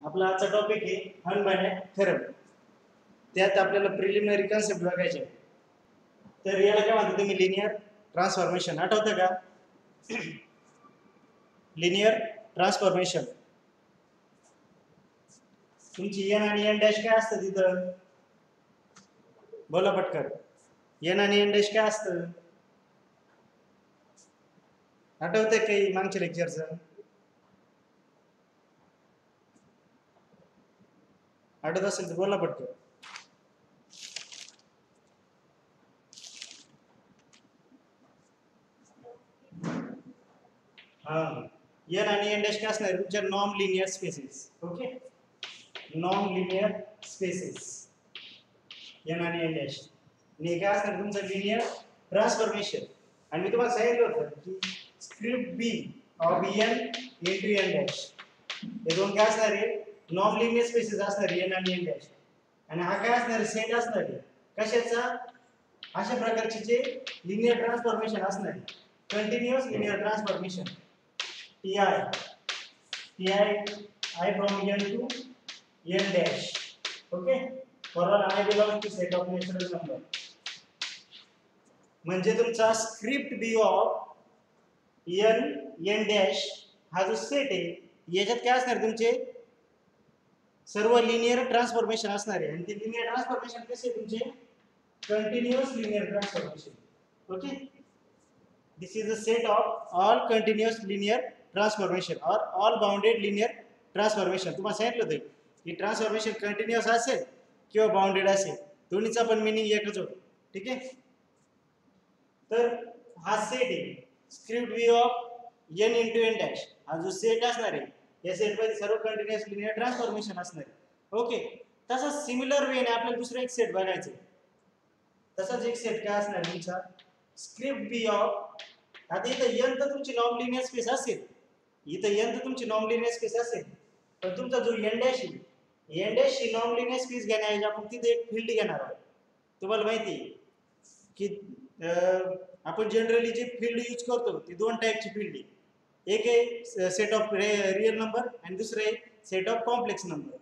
आपला आजचा टॉपिक आहे अनबाउंडेड थेरम. त्यात आपल्याला प्रिलिमिनरी कन्सेप्ट बघायचे. तर याला काय म्हणतात तुम्ही, लिनियर ट्रान्सफॉर्मेशन. आठवतं का? Linear transformation. तुमची एन आणि एन डॅश काय असतं तिथं? बोला पटकन. एन आणि एन डॅश काय असतं? आठवतंय काही मागच्या लेक्चरचं? आठवत असेल तर बोला पटकन. एन आणि एन डॅश काय असणार? तुमच्या non linear spaces. Okay, non linear spaces N आणि एन डॅश. आणि काय असणार तुमचं? Linear transformation. आणि मी तुम्हाला सांगितलं होतं की script B of N into N dash हे दोन काय असणार आहे? नॉन लिनियर स्पेसेस असणार एन आणि एन डॅश. आणि हा काय असणार? सेट असणार आहे कशाचा? अशा प्रकारचे जे लिनियर ट्रान्सफॉर्मेशन असणार आहे, continuous linear transformation. T I from N to N dash. Okay, for all I belong to set of natural number. म्हणजे तुमचा script B of N dash हा जो सेट आहे याच्यात काय असणार? तुमचे सर्व लिनियर ट्रान्सफॉर्मेशन असणार आहे. आणि ते लिनियर ट्रान्सफॉर्मेशन कसे तुमचे? Continuous linear transformation. Okay, this is a set of all continuous linear transformation or all bounded linear transformation. तुम्हाला सांगितलं होतं की ट्रान्सफॉर्मेशन कंटिन्युअस असेल किंवा बाउंडेड असेल, दोन्हीचा पण मिनिंग एकच होतो. ठीक आहे. तर हा सेट आहे script B of N into N dash. हा जो सेट असणार आहे या सेटमध्ये सर्व कंटिन्युअस लिनियर ट्रान्सफॉर्मेशन असणार आहे. ओके, तसा सिमिलर वेने आपल्याला दुसरा एक सेट बघायचा. तसाच एक सेट काय असणार तुमचा? स्क्रिप्ट बी ऑफ, आता इथं एन तर तुमची नॉन लिनियर स्पेस असेल, इथं एन तर तुमची नॉन लिनियर स्पेस असेल, पण तुमचा जो एन डॅश आहे, एन डॅश ही नॉन लिनियर स्पेस घेण्याऐवजी आपण तिथे एक फील्ड घेणार आहोत. तुम्हाला माहिती आहे की आपण जनरली जे फील्ड यूज करतो ती दोन टाईपची फील्ड आहे. एक आहे सेट ऑफ रिअल नंबर आणि दुसरं आहे सेट ऑफ कॉम्प्लेक्स नंबर.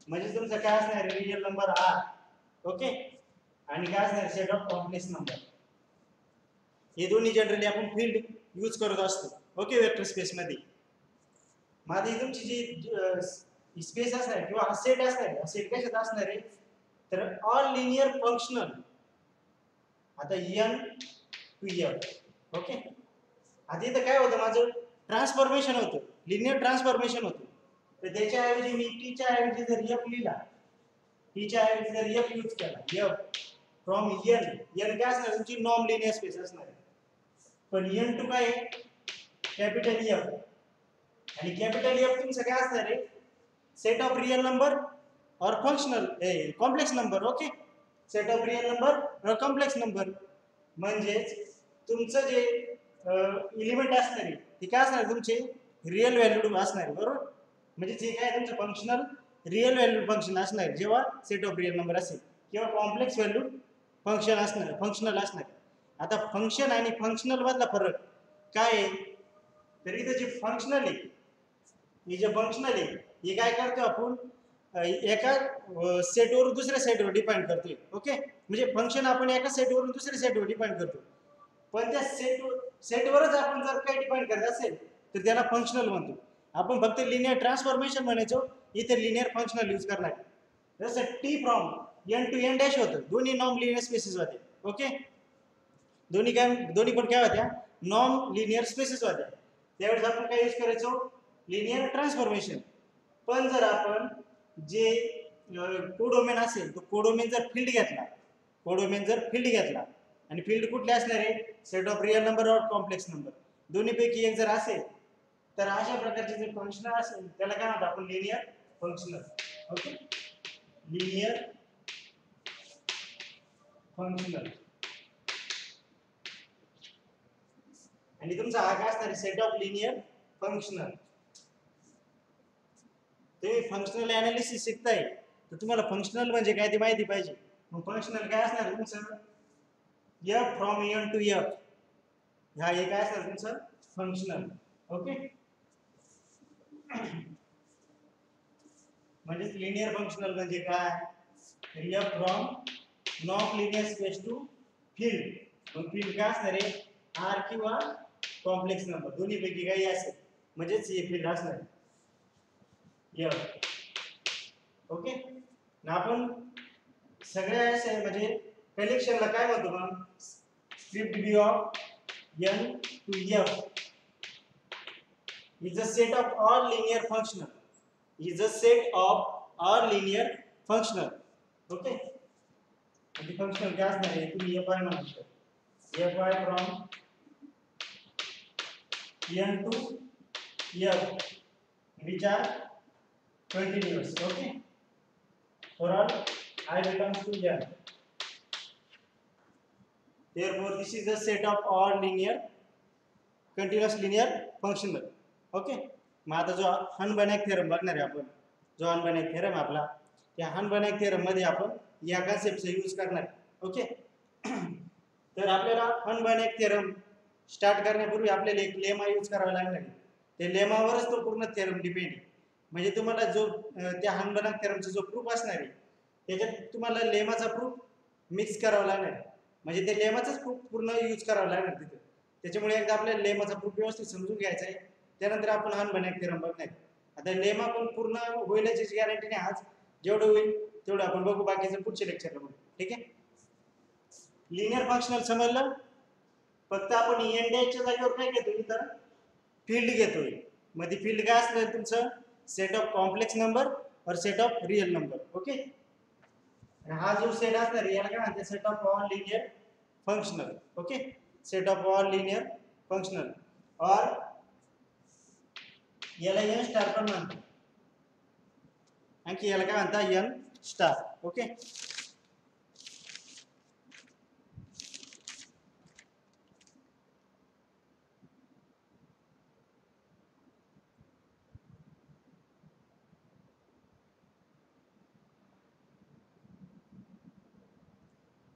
म्हणजे तुमचा काय असणार? Real number R. ओके, आणि काय असणार? Set of complex number. हे दोन्ही जनरली आपण फील्ड यूज करत असतो. ओके, वेक्टर स्पेस मध्ये. माझी तुमची जी स्पेस असणार किंवा सेट असणार, सेट कशात असणार आहे? तर ऑल लिनियर फंक्शनल. आता एन टू एन. ओके, आता इथं काय होतं? माझं ट्रान्सफॉर्मेशन होतं, लिनियर ट्रान्सफॉर्मेशन होतं. तर त्याच्याऐवजी मी टीच्या ऐवजी जर एफ लिहिला, टीच्या ऐवजी जर एफ यूज केला, एफ फ्रॉम एन. एन काय असणार? तुमची नॉन लिनियर स्पेस असणार आहे. पण एन टू काय? Capital F. आणि कॅपिटल एफ तुमचं काय असणार आहे? सेट ऑफ रिअल नंबर और functional complex number. Okay, set of real number और कॉम्प्लेक्स नंबर. म्हणजेच तुमचं जे एलिमेंट असणार आहे ते काय असणार? तुमचे रिअल व्हॅल्यू असणार आहे. बरोबर, म्हणजे जे काय तुमचं फंक्शनल रिअल व्हॅल्यू फंक्शन असणार जेव्हा सेट ऑफ रिअल नंबर असेल, किंवा कॉम्प्लेक्स व्हॅल्यू फंक्शन असणार, फंक्शनल असणार. आता फंक्शन आणि फंक्शनल मधला फरक काय आहे? तर इथं जे फंक्शनल आहे, हे जे फंक्शनल आहे हे काय करतो आपण? एका सेटवरून दुसऱ्या सेटवर डिपेंड करतोय. ओके, म्हणजे फंक्शन आपण एका सेटवरून दुसऱ्या सेटवर डिपेंड करतो. पण त्या सेटवरच आपण जर काही डिपेंड करत असेल तर त्याला फंक्शनल म्हणतो. आपण फक्त लिनियर ट्रान्सफॉर्मेशन म्हणायचो, इथे लिनियर फंक्शनल यूज करणार. जसं T from N to N dash होतं, दोन्ही नॉन लिनियर स्पेसेस होते. ओके, दोन्ही पण काय होत्या? नॉन लिनियर स्पेसेस होत्या. त्यावेळेस आपण काय यूज करायचो? Linear transformation. पण जर आपण जे कोडोमेन असेल तो कोडोमेन जर फील्ड घेतला, आणि फील्ड कुठले असणार आहे? सेट ऑफ रिअल नंबर और कॉम्प्लेक्स नंबर. दोन्हीपैकी एक जर असेल तर अशा प्रकारचे जे फंक्शनल असेल त्याला काय म्हणतात आपण? Linear functional. Okay, linear functional. आणि तुमचा हा काय असणार? Set of linear functional. तुम्ही फंक्शनल ॲनालिसिस शिकताय तर तुम्हाला फंक्शनल म्हणजे काय ते माहिती पाहिजे. मग फंक्शनल काय असणार तुमचं? F from N to F. ह्या हे काय असणार तुमचं? फंक्शनल. ओके, म्हणजे लिनियर फंक्शनल म्हणजे काय F from non linear space to field मग फील्ड काय असणार आहे आर किंवा कॉम्प्लेक्स नंबर दोन्ही पैकी काही असेल म्हणजेच हे फील्ड असणार एफ ओके ना आपण सगळ्या असे म्हणजे कलेक्शनला काय म्हणतो मग script B of n to f is a set of all linear functional is a set of all linear functional okay and the functional काय असणार आहे तुम्ही fy म्हणता fy from n to f which are continuous okay for all I belongs to n therefore this is a set of all linear continuous linear functional okay मग आता जो हनबॅनेक theorem बघणार आहे आपण जो हनबॅनेक थेरम आपला त्या हनबॅनेक थेरम मध्ये आपण या कन्सेप्टचा यूज करणार आहे ओके तर आपल्याला हनबॅनेक थेरम स्टार्ट करण्यापूर्वी आपल्याला एक लेमा यूज करावा लागणार आहे त्या लेमावरच तो पूर्ण थेरम डिपेंड आहे म्हणजे तुम्हाला जो त्या हनबॅनेक थेरमचा जो प्रूफ असणार आहे त्याच्यात तुम्हाला लेमाचा प्रूफ मिक्स करावा लागणार आहे म्हणजे त्या लेमाचाच प्रूफ पूर्ण यूज करावा लागणार तिथे त्याच्यामुळे एकदा आपल्याला लेमाचा प्रूफ व्यवस्थित समजून घ्यायचा आहे त्यानंतर आपण हनबॅनेक थेरम बघणार आता लेमा पण पूर्ण होईल याची गॅरंटी नाही आज जेवढं होईल तेवढं आपण बघू बाकीचं पुढच्या लेक्चरला बघू ठीक आहे लिनियर फंक्शनल समजलं फक्त आपण एन डॅशच्या जागेवर काय घेतोय तर फील्ड घेतोय मग ती फील्ड काय असणार तुमचं सेट ऑफ कॉम्प्लेक्स नंबर और set of real number okay हा जो सेट असणार याला काय म्हणतात set of all linear functional okay set of all linear functional और याला n स्टार पण म्हणतात आणखी याला काय म्हणतात n स्टार ओके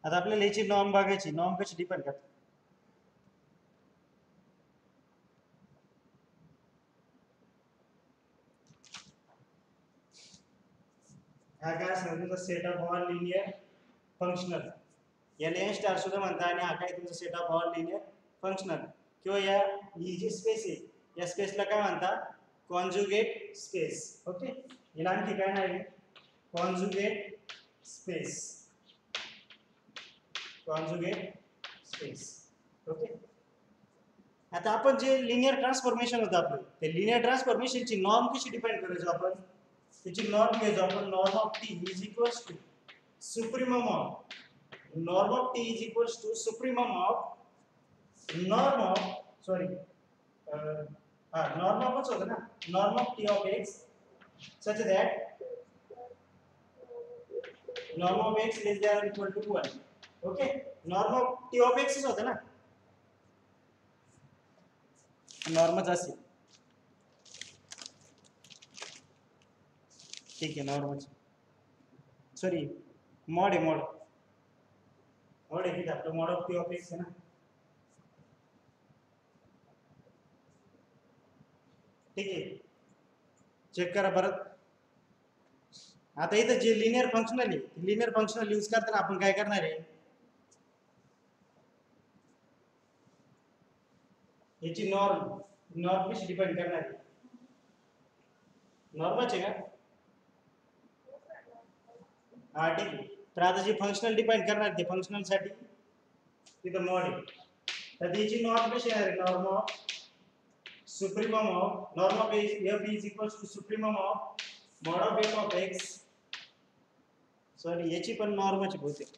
आता आपल्याला याची नॉर्म बघायची नॉर्म कशी डिपेंड करते हा काय असणार तुमचा set of all linear functional याला n स्टार सुद्धा म्हणतात आणि हा काय तुमचा set of all linear functional किंवा या ही जी स्पेस आहे या स्पेसला काय म्हणतात कॉन्जुगेट स्पेस ओके याला आणखी काय नाव आहे conjugate space conjugate space okay आता आपण जे लिनियर ट्रान्सफॉर्मेशन होतं आपलं ते लिनियर ट्रान्सफॉर्मेशनची नॉर्म कशी डिपेंड करायचो आपण त्याची नॉर्म घ्यायचो आपण norm of T is equals to supremum of norm of T is equals to supremum of norm of sorry norm ऑफच होतं ना norm of T of X such that norm of X less than equal to 1 okay norm of T of एक्सच होतं ना नॉर्मच असेल ठीक आहे नॉर्मच sorry mod आहे mod आहे की आपलं mod of T of x आहे ना ठीक आहे चेक करा परत आता इथं जे लिनियर फंक्शनल आहे लिनियर फंक्शनल यूज करताना आपण काय करणार आहे याची नॉर्म कशी डिपेंड करणार आहे नॉर्मच आहे का हा ठीक आहे तर आता जे फंक्शनल डिपेंड करणार ते फंक्शनल साठी तिथं मॉड आहे तर त्याची नॉर्म कशी आहे norm of supremum of norm of f is equals to supremum of mod of f of x sorry याची पण नॉर्मच बहुतेक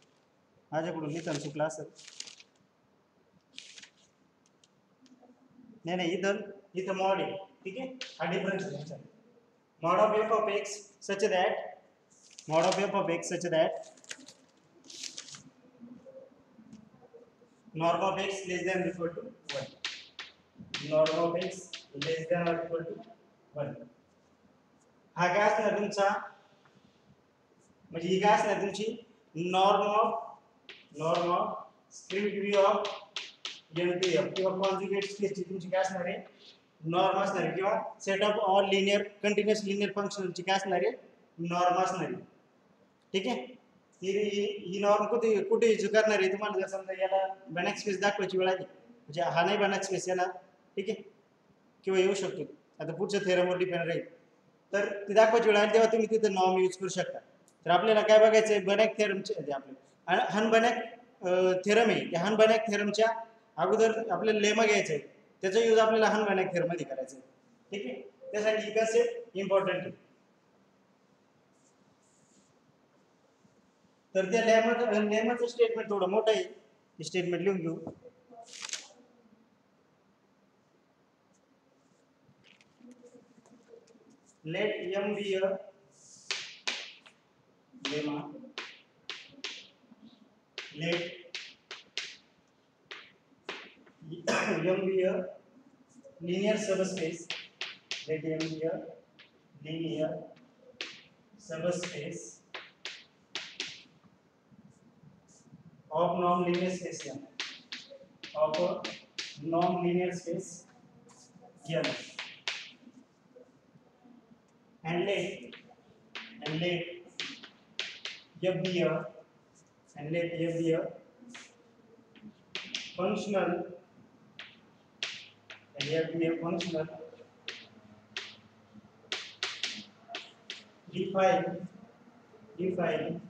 माझ्याकडून लिहिताना चुकला असेल नाही इथं मॉड आहे ठीक आहे हा डिफरन्स आहे mod of f of x such that mod of f of x such that norm of x less than or equal to 1 norm of x less than or equal to 1 हा काय असणार तुमचा म्हणजे ही काय असणार तुमची norm of script v of n to f किंवा conjugate स्पेसची तुमची काय असणार आहे नॉर्म असणार आहे किंवा set of all linear continuous linear फंक्शनची काय असणार आहे नॉर्म असणार आहे. ठीक आहे, ही नॉर्म कुठे कुठे यूज करणार आहे तुम्हाला जर समजा याला बनाक स्पेस दाखवायची वेळ आली म्हणजे हा नाही बनाक स्पेस याला, ठीक आहे, किंवा येऊ शकतो आता पुढच्या थेरमवर डिपेंड राहील. तर ती दाखवायची वेळ आली तेव्हा तुम्ही तिथे नॉर्म यूज करू शकता. तर आपल्याला काय बघायचं आहे, बनाक थेरमचे आपले हनबनाक थेरम आहे, त्या हनबनाक थेरमच्या अगोदर आपल्याला लेमा घ्यायचा आहे, त्याचा यूज आपल्याला हनबनाक थेरम मध्ये करायचा आहे. ठीक आहे, त्यासाठी ही कन्सेप्ट इम्पॉर्टंट आहे. तर त्या लेमाचं स्टेटमेंट थोडं मोठं आहे, स्टेटमेंट लिहून घेऊ. Let M be a lemma. Let M be a linear subspace. Let M be a linear subspace of non-linear space M. Of a non-linear space M. And let F be a functional define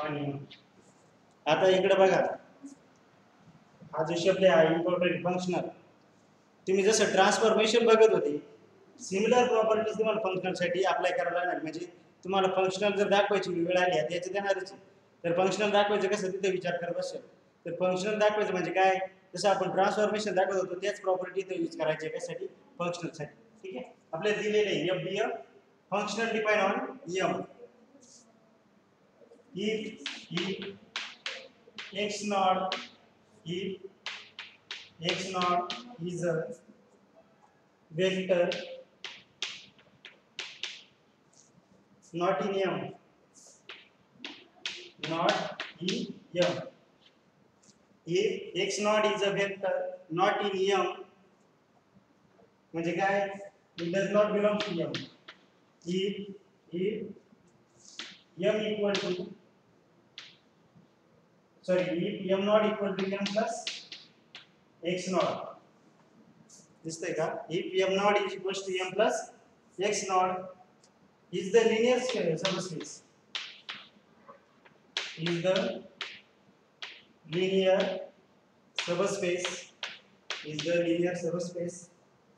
on M. आता इकडे बघा, हा जो शब्द आहे हा important functional. तुम्ही जसं ट्रान्सफॉर्मेशन बघत होते, सिमिलर प्रॉपर्टीज तुम्हाला फंक्शनलसाठी अप्लाय करायला लागणार. म्हणजे तुम्हाला फंक्शनल जर दाखवायची वेळ आली आहे याच्यात येणारच. तर फंक्शनल दाखवायचं कसं तिथे विचार करत असेल, तर फंक्शनल दाखवायचं म्हणजे काय, जसं आपण ट्रान्सफॉर्मेशन दाखवत होतो त्याच प्रॉपर्टी इथे यूज करायची कशासाठी, फंक्शनलसाठी. ठीक आहे, आपल्याला दिलेले आहे F be F functional define on M. X naught is a vector not in M. If X naught is a vector not in M, म्हणजे काय, it does not belong to M. If M equal to if M not equal to M plus X naught, दिसतंय का, if M not is equal to M plus X naught is the linear subspace,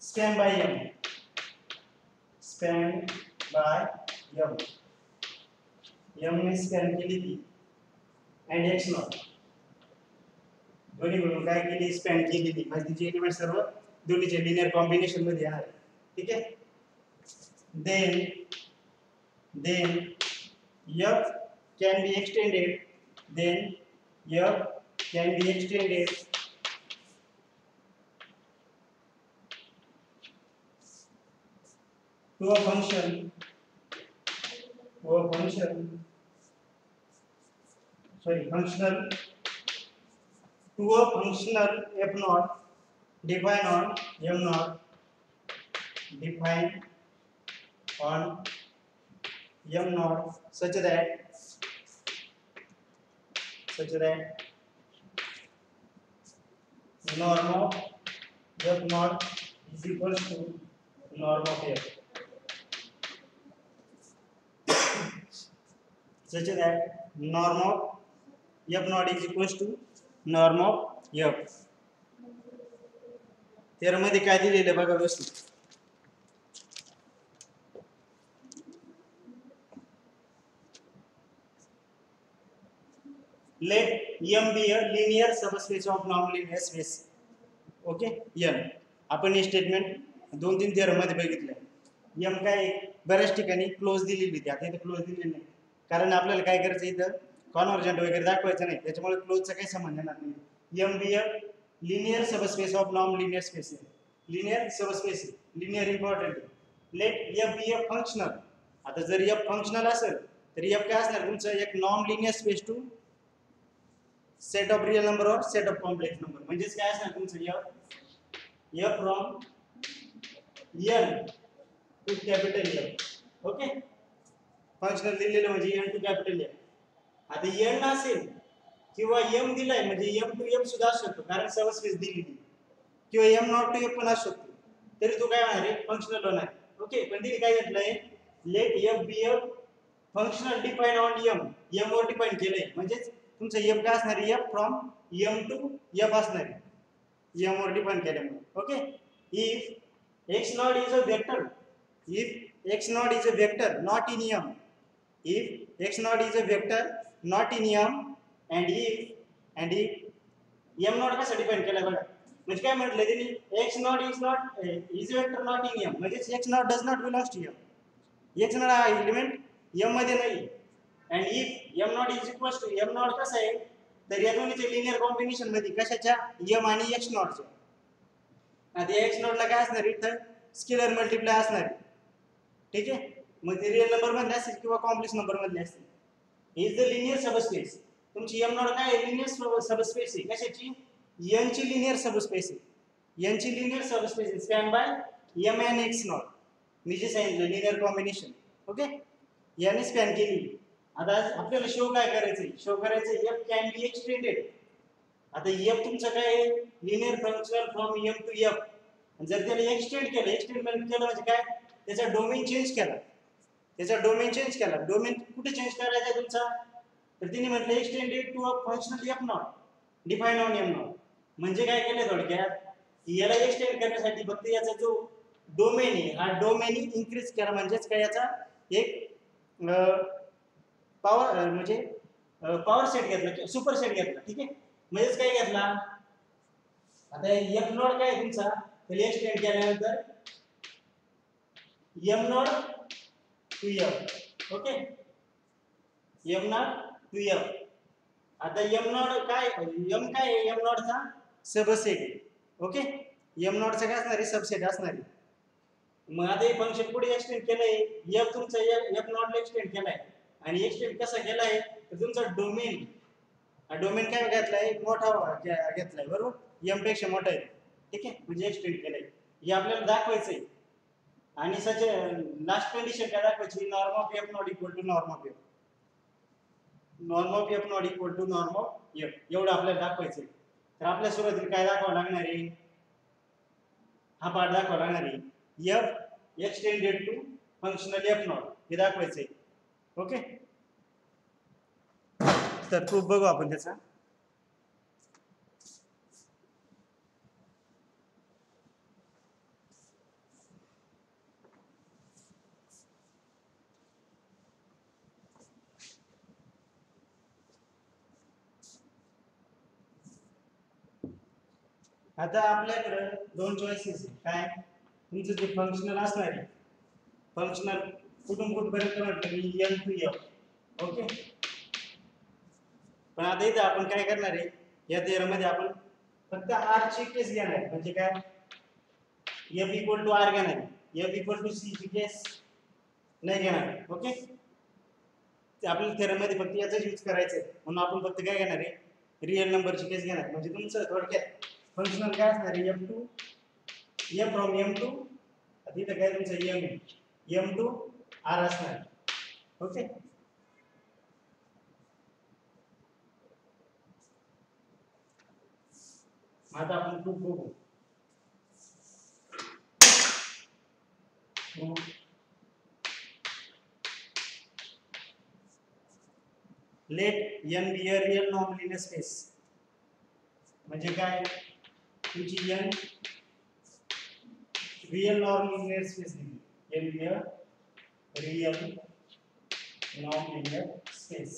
spanned by M. M ने span केली ती and X naught दोन्ही मिळून काय केली, span केलेली, म्हणजे तिचे एलिमेंट सर्व दोन्हीचे लिनियर कॉम्बिनेशन मध्ये येणार आहे. ठीक आहे, then F can be extended to a function f naught defined on M naught such that norm of f naught is equal to norm of f, such that norm of f naught is equal to norm of f. त्यामध्ये काय दिलेलं बघा व्यवस्थित, let M be a linear subspace of non-linear space. Okay, M आपण हे statement 2-3 theorem मध्ये बघितलं. M काय बऱ्याच ठिकाणी क्लोज दिलेली होती, आता इथे क्लोज दिलेली नाही, कारण आपल्याला काय करायचं इथं कॉन्व्हर्जंट वगैरे दाखवायचं नाही, त्याच्यामुळे क्लोजचा काही संबंध येणार नाही. M be a linear subspace of non-linear space. Linear subspace, linear important. Let F be a functional. आता जर F फंक्शनल असेल तर F काय असणार तुमचं, एक non linear space to set of real number और सेट ऑफ कॉम्प्लेक्स नंबर. म्हणजेच काय असणार तुमचं F from N to capital F. Okay, functional दिलेलं म्हणजे एन टू कॅपिटल एम. आता एन असेल किंवा एम दिलाय म्हणजे एम टू एम सुद्धा असू शकतो कारण सबस्पेस दिलेली किंवा एम नॉट टू एफ पण असू शकतो तरी तो काय होणार आहे फंक्शनल होणार. ओके पण तिने काय घेतलंय let F be F functional define on M. M वर डिफाइन केलंय म्हणजेच तुमचं एफ काय असणार आहे F from M to F असणार आहे एम वर डिफाइन केल्यामुळे. Okay if X naught is a vector if x naught is a vector not in M, if x naught is a vector not in M and if M naught कसा define केला बघा म्हणजे काय म्हटलं त्यांनी x naught is not is a vector not in M म्हणजे x naught does not belongs to M. x naught हा element M मध्ये नाही and if M naught is equals to M naught कसा आहे तर या दोन्हीचे लिनियर कॉम्बिनेशन मध्ये कशाच्या M आणि x naught च्या. आता x naught ला काय असणार इथं स्केलर मल्टिप्लाय असणार आहे. ठीक आहे मग ते रिअल नंबर मधले असतील किंवा कॉम्प्लेक्स नंबर मधले असतील. इज द लिनियर सबस्पेस तुमची एम नॉट काय लिनियर सबस्पेस आहे कशाची n ची लिनियर सबस्पेस आहे. n ची linear subspace span by m and x naught मी जे सांगितलं लिनियर कॉम्बिनेशन. ओके याने स्पॅन केली. आता आपल्याला शो काय करायचंय शो करायचंय f कॅन बी एक्सटेंडेड. आता f तुमचं काय linear functional from m to f जर त्याला एक्सटेंड केलं म्हणजे काय त्याचा डोमेन चेंज केला डोमेन कुठे चेंज करायचा तुमचा तर तिने म्हटलं extended to a functional F naught define on M naught म्हणजे काय केलं थोडक्यात याला एक्सटेंड करण्यासाठी फक्त याचा जो डोमेन आहे हा डोमेन इन्क्रीज केला म्हणजेच काय याचा एक पॉवर म्हणजे पॉवर सेट घेतला सुपर सेट घेतला. ठीक आहे म्हणजेच काय घेतला आता एफ नॉट काय तुमचा त्याला एक्सटेंड केल्यानंतर m naught to f. Okay m naught to f. आता m नॉट काय m काय m नॉट चा सबसेट आहे. ओके m नॉट चा काय असणार आहे सबसेट असणार आहे. मग आता हे फंक्शन पुढे एक्सटेंड केलंय f तुमचा f नॉट ला एक्सटेंड केलाय आणि एक्सटेंड कसा केलाय तर तुमचा डोमेन डोमेन काय घेतलाय मोठा घेतलाय बरोबर m पेक्षा मोठा आहे. ठीक आहे म्हणजे एक्सटेंड केलाय हे आपल्याला दाखवायचंय आणि सच लास्ट कंडिशन काय दाखवायची norm of f naught equal to norm of f. Norm of f naught equal to norm of f एवढं आपल्याला दाखवायचंय. तर आपल्या सुरुवातीला काय दाखवावं लागणार आहे हा पार्ट दाखवावा लागणार आहे f extended to functional f naught हे दाखवायचंय. ओके तर प्रूफ बघू आपण त्याचा. आता आपल्याकडे दोन चॉईसेस काय तुमचं जे फंक्शनल असणार आहे फंक्शनल कुठून कुठपर्यंत म्हटलं मी m टू f. ओके पण आता इथे आपण काय करणार आहे या थेरममध्ये आपण फक्त r ची केस घेणार आहे म्हणजे काय f इक्वल टू r घेणार आहे f इक्वल टू c ची केस नाही घेणार. ओके ते आपल्या थेरममध्ये फक्त याचाच यूज करायचं आहे म्हणून आपण फक्त काय घेणार आहे रिअल नंबरची केस घेणार म्हणजे तुमचं थोडक्यात फंक्शनल काय असणार आहे m to f from m to इथं काय तुमचं m टू r असणार. ओके आता आपण प्रूफ बघू. Let n be a real non linear space म्हणजे काय तुमची n real non linear space दिली n be a real non linear space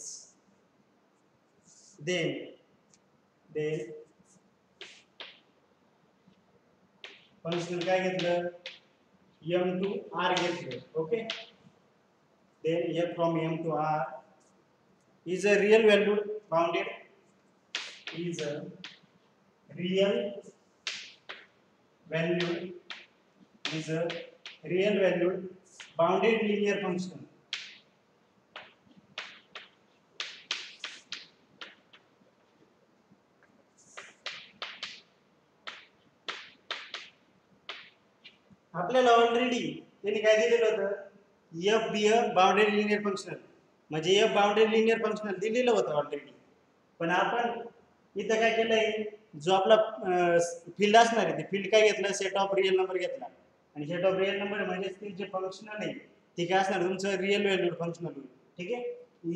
then functional काय घेतलं m टू r घेतलं. Okay then f from m to r is a real valued bounded is a real valued is a real valued bounded linear function. आपल्याला already त्यांनी काय दिलेलं होतं F be a boundary linear functional, म्हणजे F boundary linear functional दिलेलं होतं already. पण आपण इथं काय केलंय, जो आपला फील्ड असणार आहे ते फील्ड काय घेतलं, सेट ऑफ रिअल नंबर घेतला. आणि सेट ऑफ रिअल नंबर म्हणजे ते जे फंक्शनल आहे ते काय असणार, तुमचं रिअल व्हॅल्यूड फंक्शनल होईल. ठीक आहे,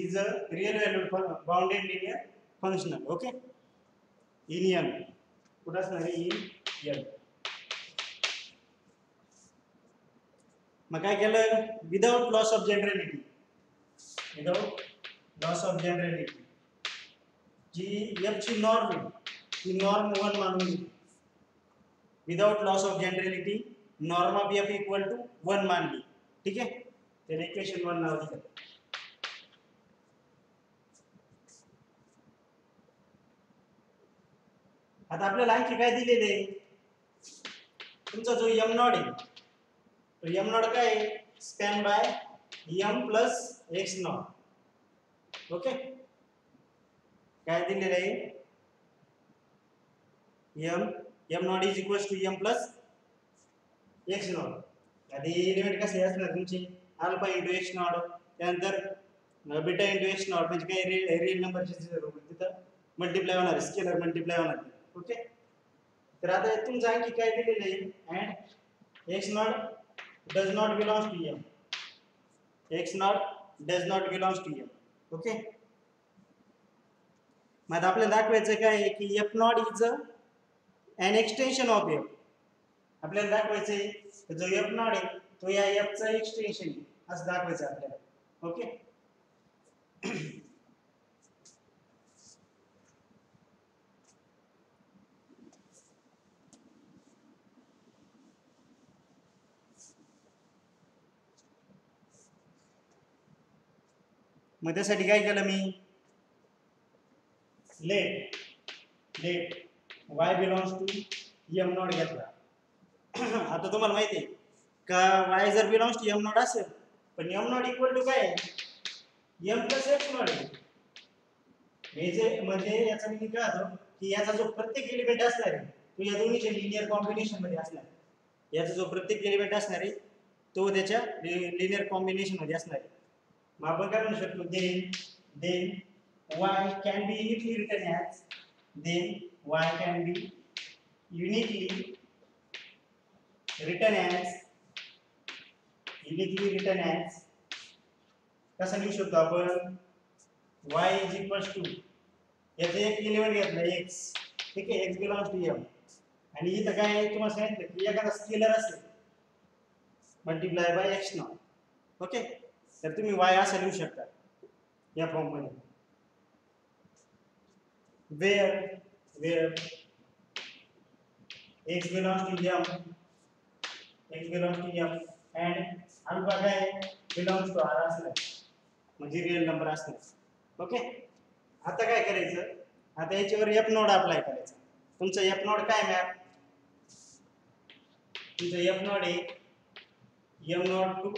is a real valued bounded linear functional. Okay, in N कुठं असणार आहे, इन एन. मग काय केलं, without loss of generality, without loss of generality जी एफ ची नॉर्म आहे ती नॉर्म 1 मानून घेतली. Without loss of generality norm of F equal to 1 मानली. ठीक आहे, त्याला इक्वेशन 1 नाव दिलं. आता आपल्याला आणखी काय दिलेले आहे, तुमचा जो एम नॉट आहे तो एम नॉट काय आहे, span by M plus X naught. Okay, काय दिलेलं आहे, M naught is equal to M plus X naught. आधी लिमिट कशी असणार तुमची, अल्फा इंटू एक्स नॉट, त्यानंतर बीटा इंटू एक्स नॉट, म्हणजे काय रिअल नंबरची तिथं मल्टिप्लाय होणार, स्केलर मल्टिप्लाय होणार. ओके, तर आता तुमचं आणखी काय दिलेलं आहे, and X naught does not belongs to M, X naught does not belongs to M. Okay, मग आता आपल्याला दाखवायचं काय आहे की F naught is an extension of F. आपल्याला दाखवायचंय जो एफ नॉट आहे तो या एफचा एक्सटेन्शन आहे असं दाखवायचं आपल्याला. ओके, मग त्यासाठी काय केलं मी, let y belongs to M not घेतला. आता तुम्हाला माहिती आहे का y जर बिलॉंग्स टू एम नॉट असेल पण एम नॉट इक्वल टू काय आहे, एम प्लस एक्स नॉट आहे. हे जे म्हणजे याचा मी काय होतो की याचा जो प्रत्येक एलिमेंट असणार आहे तो या दोन्हीच्या लिनियर कॉम्बिनेशन मध्ये असणार आहे. याचा जो प्रत्येक एलिमेंट असणार आहे तो त्याच्या लिनियर कॉम्बिनेशन मध्ये असणार आहे. मग आपण काय म्हणू शकतो, then y can be uniquely written as, then y can be uniquely written as कसं लिहू शकतो आपण, y is equals to याचं एक एलिमेंट घेतलं x. ठीक आहे, x बिलॉंग्स टू m, आणि इथं काय तुम्हाला सांगितलं की एखादा स्केलर असेल multiply by x naught. Okay, तर तुम्ही y असं लिहू शकता या फॉर्म मध्ये, where x belongs to m and alpha काय belongs to r असणार, म्हणजे रिअल नंबर असणार. ओके, आता काय करायचं, आता याच्यावर एफ नोड अप्लाय करायचा. तुमचा एफ नोड काय मॅप, तुमचा एफ नोड आहे एम नॉट टू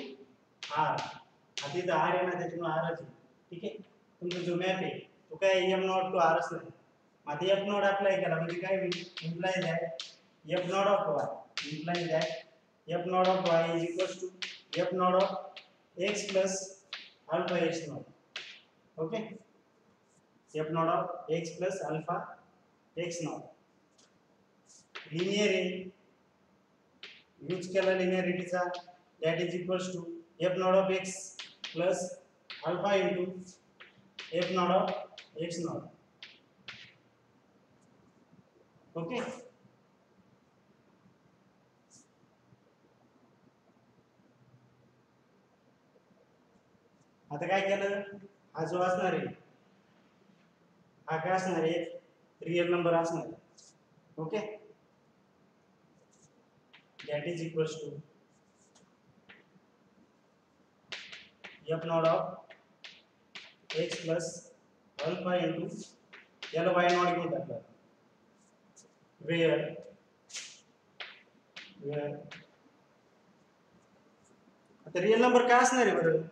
आर. आता इथं आर आहे ना त्याच्यामुळे आरच आहे. ठीक आहे, तुमचा जो मॅप आहे तो काय एम नॉट टू आर असणार. आता एफ नोड अप्लाय केला म्हणजे काय होईल, imply that F naught of Y, imply that F naught of Y is equals to F naught of X plus alpha X naught. Okay, F naught of X plus alpha X naught. Linear आहे, use केला लिनियरिटीचा, that is equals to F naught of X plus alpha into F naught of X naught. Okay, आता काय केलं, हा जो असणार आहे हा काय असणार आहे, रिअल नंबर असणार आहे. Okay, that is equals to F naught of X plus alpha into याला वाय नॉट घेऊन टाकला, वेअर आता रिअल नंबर काय असणार आहे बरं,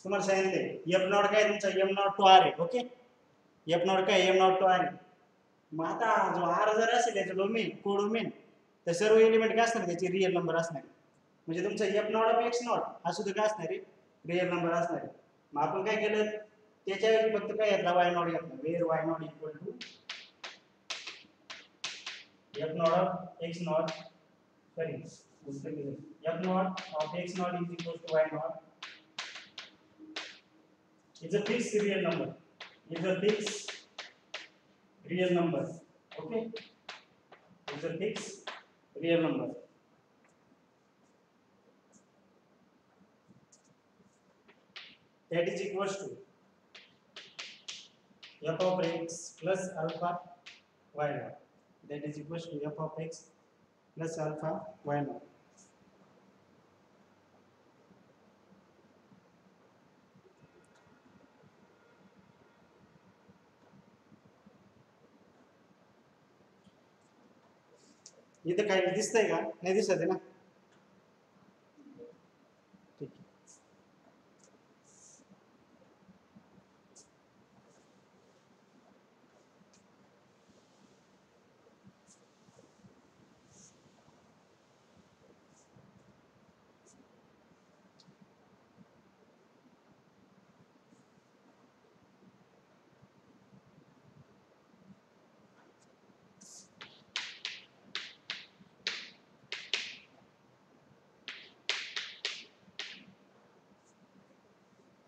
तुम्हाला सांगितले एफ नॉट काय तुमचा एम नॉट टू आर आहे. ओके, एफ नॉट काय एम नॉट टू आर आहे. मग आता जो आर जर असेल याचं डोमेन कोडोमेन तर सर्व एलिमेंट काय असणार त्याचे रिअल नंबर असणार. म्हणजे तुमचा F naught of X not हा सुद्धा काय असणार आहे, रिअल नंबर असणार आहे. मग आपण काय केलं, त्याच्याऐवजी फक्त काय घेतला, वाय नॉट घेतला. Where Y naught equal to F naught of X naught, sorry F naught of X naught is equal to Y naught is a fixed real number, is a fixed real number. Okay, is a fixed real number. That is equals to f of x plus alpha y naught. That is equals to f of x plus alpha y naught. इथं काय दिसतंय का, नाही दिसत आहे ना, ठीक आहे.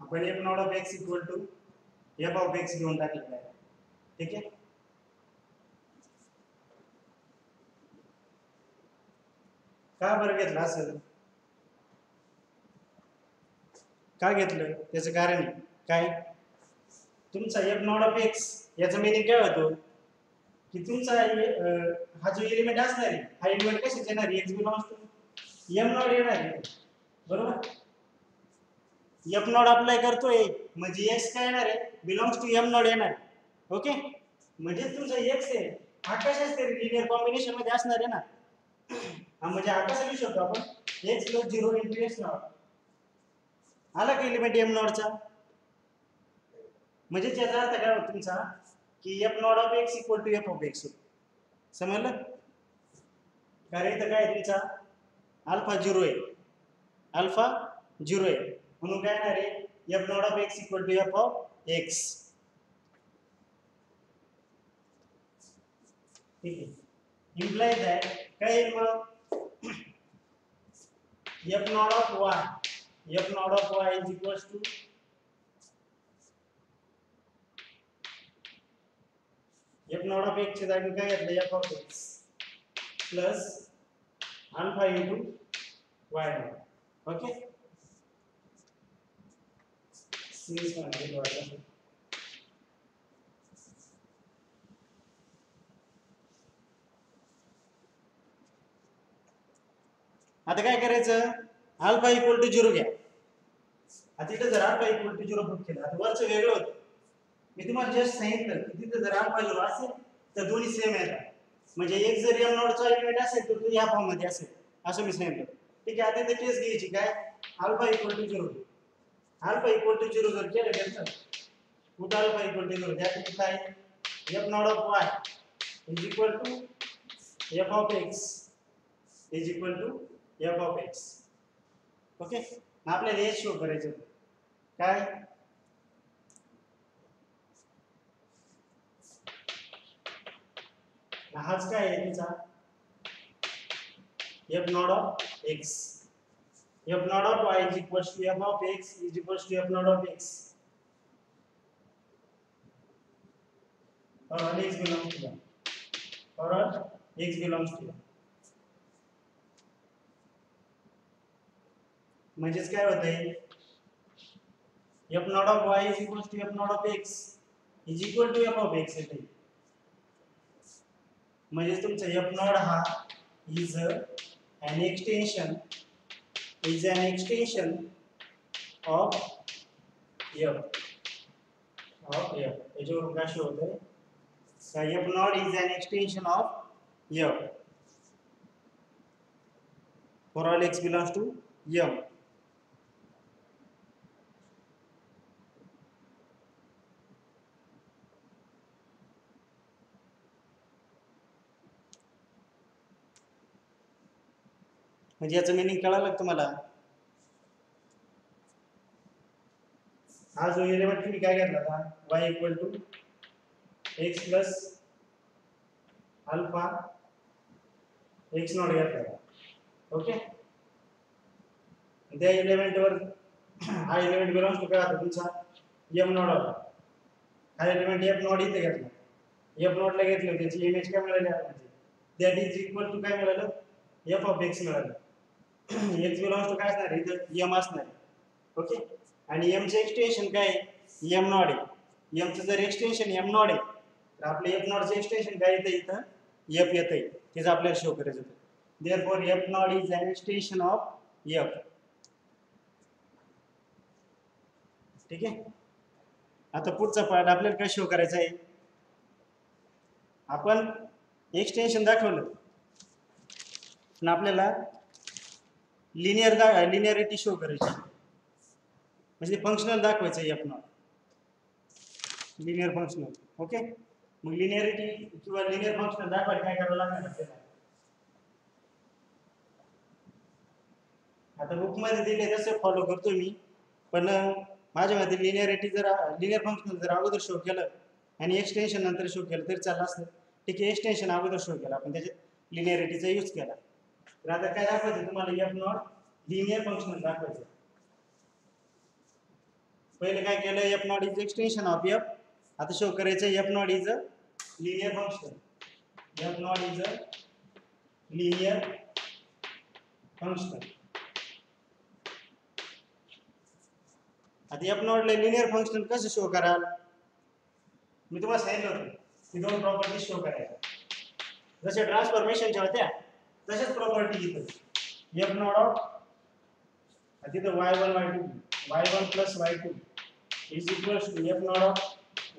आपण F naught of X equal to F of X घेऊन टाकलेला आहे. ठीक आहे, का बरं घेतलं असेल, का घेतलं त्याचं कारण आहे काय, तुमचा एफ नॉट ऑफ एक्स याचा मिनिंग काय होतो की तुमचा हा जो एलिमेंट असणार आहे, हा एलिमेंट कशाचा येणार आहे, X belongs to M naught येणार आहे, बरोबर. एफ नॉट अप्लाय करतोय म्हणजे एक्स काय येणार आहे, बिलॉंग्स टू एम नॉट येणार आहे. ओके, म्हणजे तुमचा एक्स आहे हा कशाच तरी लिनियर कॉम्बिनेशन मध्ये असणार आहे ना. हा म्हणजे हा कसा लिहू शकतो आपण, x plus 0 into X not, आला का एलिमेंट एम नॉटचा. म्हणजे त्याचा अर्थ काय होतो तुमचा की F naught of X equal to F of X, समजलं. कारण इथं काय तुमचा अल्फा 0 आहे, अल्फा 0 आहे, म्हणून काय येणार आहे F naught of X equal to F of X. ठीक आहे, इम्प्लाय दॅट काय येईल मग, F naught of Y, F naught of Y is equals to F naught of X च्या जागी काय घेतलं, F of X plus alpha into Y naught. Okay, series मध्ये वाढलं. आता काय करायचं, अल्फा इक्वल टू 0 घ्या. आता इथं जर अल्फा इक्वल टू 0 पुट केलं, आता वरचं वेगळं होतं. मी तुम्हाला जस्ट सांगितलं की तिथे जर अल्फा 0 असेल तर दोन्ही सेम येतात. म्हणजे एक जर एम नॉट चा युनिट असेल तर तो या फॉर्म मध्ये असेल, असं मी सांगितलं. ठीक आहे, आता इथे केस घ्यायची काय, alpha equal to 0, alpha equal to 0 जर केलं तर कुठं अल्फा इक्वल टू 0 त्या ठिकाणी काय, F naught of Y is equal to F of X is equal to F of X. Okay, आपल्याला हे शो करायचं काय, हाच काय आहे तुमचा F naught of X, F naught of Y is equal to F of X is equal to F naught of X और x belongs to और x belongs to. म्हणजेच काय होतंय, F naught of Y is equal to F naught of X is equal to F of X येते. म्हणजे तुमचा F naught हा is an extension is an extension of f याच्यावरून काय शो होतंय, F naught is an extension of f for all x belongs to m. म्हणजे याचं meaning कळालं का तुम्हाला? हा जो एलिमेंट तुम्ही काय घेतला होता, y equal to X plus alpha X naught घेतला होता. ओके, त्या एलिमेंटवर हा एलिमेंट बिलॉंग्स टू काय होता तुमचा, एम नॉट होता. हा एलिमेंट एफ नॉट इथे घेतला, एफ नॉटला घेतलं, त्याची इमेज काय मिळाली आपल्याला, दॅट इज इक्वल टू काय मिळालं, एफ ऑफ एक्स मिळालं. एक्स बिलॉंग्स टू काय असणार इथं, एम असणार. ओके, आणि एम चे एक्सटेन्शन काय, एम नॉट आहे. एम चं जर एक्सटेन्शन एम नॉट आहे तर आपलं एफ नॉट चे एक्सटेन्शन काय येतं इथं, एफ येतंय. तेच आपल्याला शो करायचं होतं. Therefore F naught is an extension of F. ठीक आहे, आता पुढचा पार्ट आपल्याला काय शो करायचा आहे, आपण एक्सटेन्शन दाखवलं पण आपल्याला लिनियरिटी शो करायची, म्हणजे फंक्शनल दाखवायचं F not, linear functional. Okay, मग लिनियरिटी किंवा लिनियर फंक्शनल दाखवायला काय करावं लागणार आपल्याला, आता बुक मध्ये दिले तसे फॉलो करतो मी, पण माझ्या मते लिनियर फंक्शनल जर अगोदर शो केलं आणि एक्सटेन्शन नंतर शो केलं तरी चाललं असतं. ठीक आहे, एक्सटेन्शन अगोदर शो केला आपण, त्याच्यात लिनियरिटीचा यूज केला. तर आता काय दाखवायचं तुम्हाला, एफ नॉट लिनियर फंक्शनल दाखवायचं. पहिले काय केलं, F naught is extension of F. आता शो करायचं F naught is a linear function. F naught is a linear function. आता एफ नॉटला लिनियर फंक्शन कसं शो कराल, मी तुम्हाला सांगितलं होतं की दोन प्रॉपर्टी शो करायच्या. जसे ट्रान्सफॉर्मेशनच्या होत्या तशाच प्रॉपर्टी इथं, एफ नॉट ऑफ तिथं y1 y2 y1 plus y2 is equals to F naught of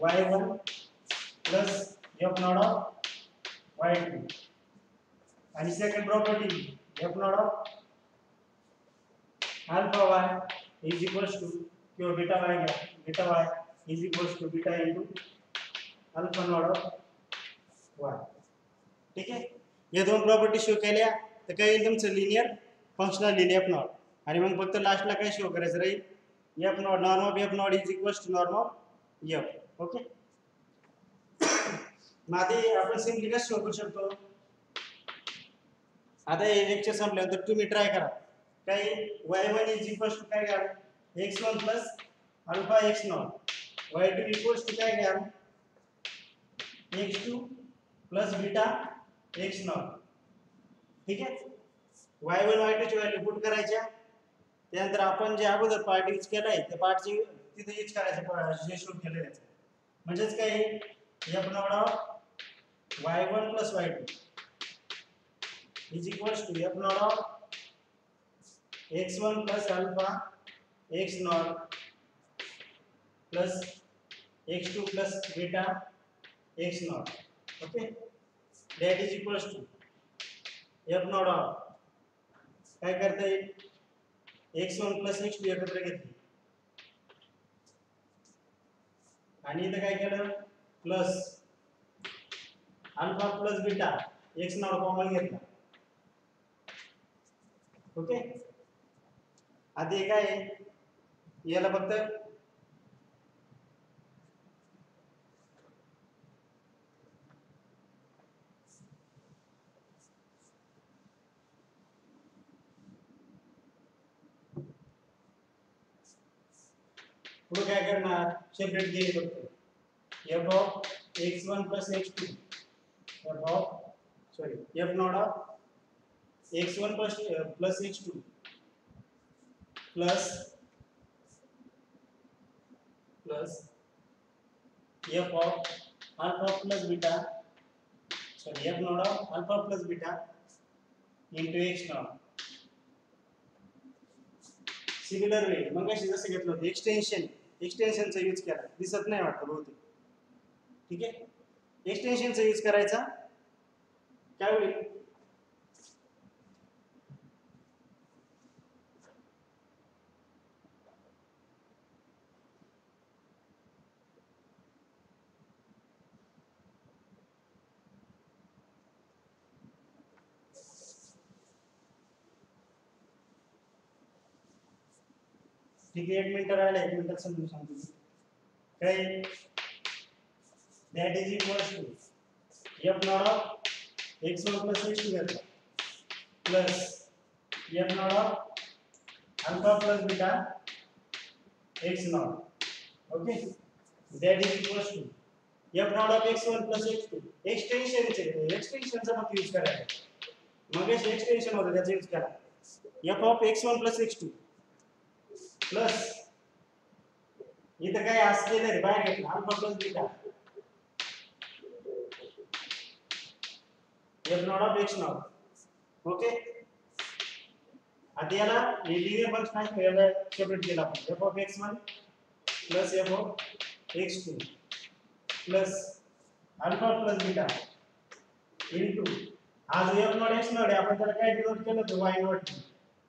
y1 plus F naught of y2. आणि second property F naught of alpha y is equals to किंवा beta y घ्या, beta y is equals to beta into alpha naught of y. ठीक आहे, या दोन property show केल्या तर काय येईल तुमचं, linear functional linear F naught. आणि मग फक्त लास्टला काय शो करायचं राहील, F naught norm of F naught is equals to norm of F. Okay, मग आधी आपण सिम्पली कसं शो करू शकतो, आता हे लेक्चर संपल्यानंतर तुम्ही ट्राय करा. काय y1 इज इक्वल्स टू काय घ्या, x1 plus alpha x naught, y2 equals to काय घ्या, x2 plus beta x not. ठीक आहे, y1 y2 ची व्हॅल्यू पुट करायच्या, त्यानंतर आपण जे अगोदर पार्ट यूज केलाय त्या पार्टची तिथे यूज करायचं जे शो केलेलं आहे. म्हणजेच काय, F naught of y1 plus y2 is equals to F naught of x1 plus alpha x naught plus x2 plus beta x naught. Okay, that is equals to F naught of काय करता येईल, x1 plus x2 एकत्र घेतली आणि इथं काय केलं, plus alpha plus beta x not common घेतला. ओके, आधी काय याला फक्त पुढे काय करणार, सेपरेट केले फक्त F of x1 plus x2 F of F naught of x1 plus x2 plus F of alpha plus beta F naught of alpha plus beta into x not. Similar way मग जसं घेतलं होतं एक्सटेन्शनचा use केला, दिसत नाही वाटतं बहुतेक. ठीक आहे, एक्सटेन्शनचा यूज करायचा, काय होईल, ठीक आहे, 1 मिनिट राहिला, 1 मिनिटात समजून सांगतो. काय that is equals to F naught of x1 plus x2 घेतला plus F naught of alpha plus beta x naught. Okay, that is equals to F naught of x1 plus x2. एक्सटेन्शनचा मग use करायचा, मग extension होतं त्याचा use करा. F of x1 plus x2 plus इथं काय असलेलं आहे बाहेर घेतलं alpha plus beta F naught of x naught. Okay, आता याला लिनियर फंक्शन आहे, याला सेपरेट केला आपण. F of x1 plus F of x2 plus alpha plus beta into हा जो एफ नॉट x नॉट आहे आपण त्याला काय डिनोट केलं होतं y नॉट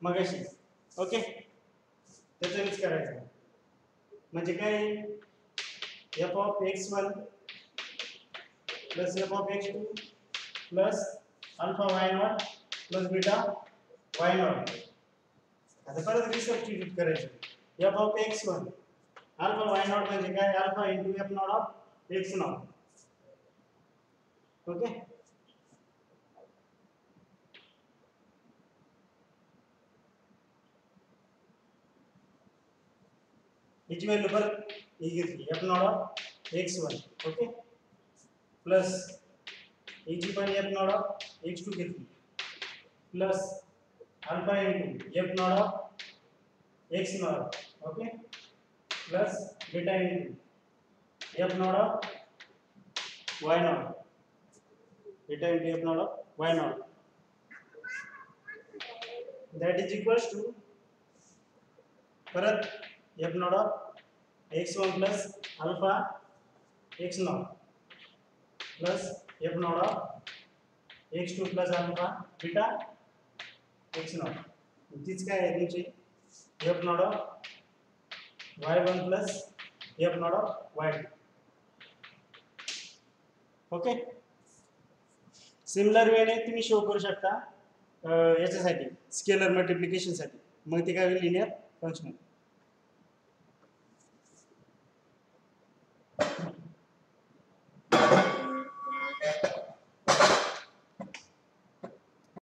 मगाशी. ओके, त्याचा यूज करायचा म्हणजे काय F of x1 plus F of x2 plus alpha y not plus beta y not. आता परत रिसबस्टिट्यूट करायचं. F of x1 alpha y not म्हणजे काय alpha into F naught of x naught. Okay, हिची व्हॅल्यू परत ही घेतली F naught of x1. Okay, plus हिची पण एफ नॉट ऑफ x2 घेतली plus alpha into F naught of x naught. Okay, plus beta into F naught of y naught. Beta into F naught of y naught. that is equals to परत F naught of x1 plus alpha x naught plus F naught of x2 plus alpha beta x naught. तीच काय आहे तुमची F naught of y1 plus F naught of y2. Okay, similar वेने तुम्ही show करू शकता याच्यासाठी स्केलर मल्टिप्लिकेशन साठी, मग ते काय होईल लिनियर फंक्शन.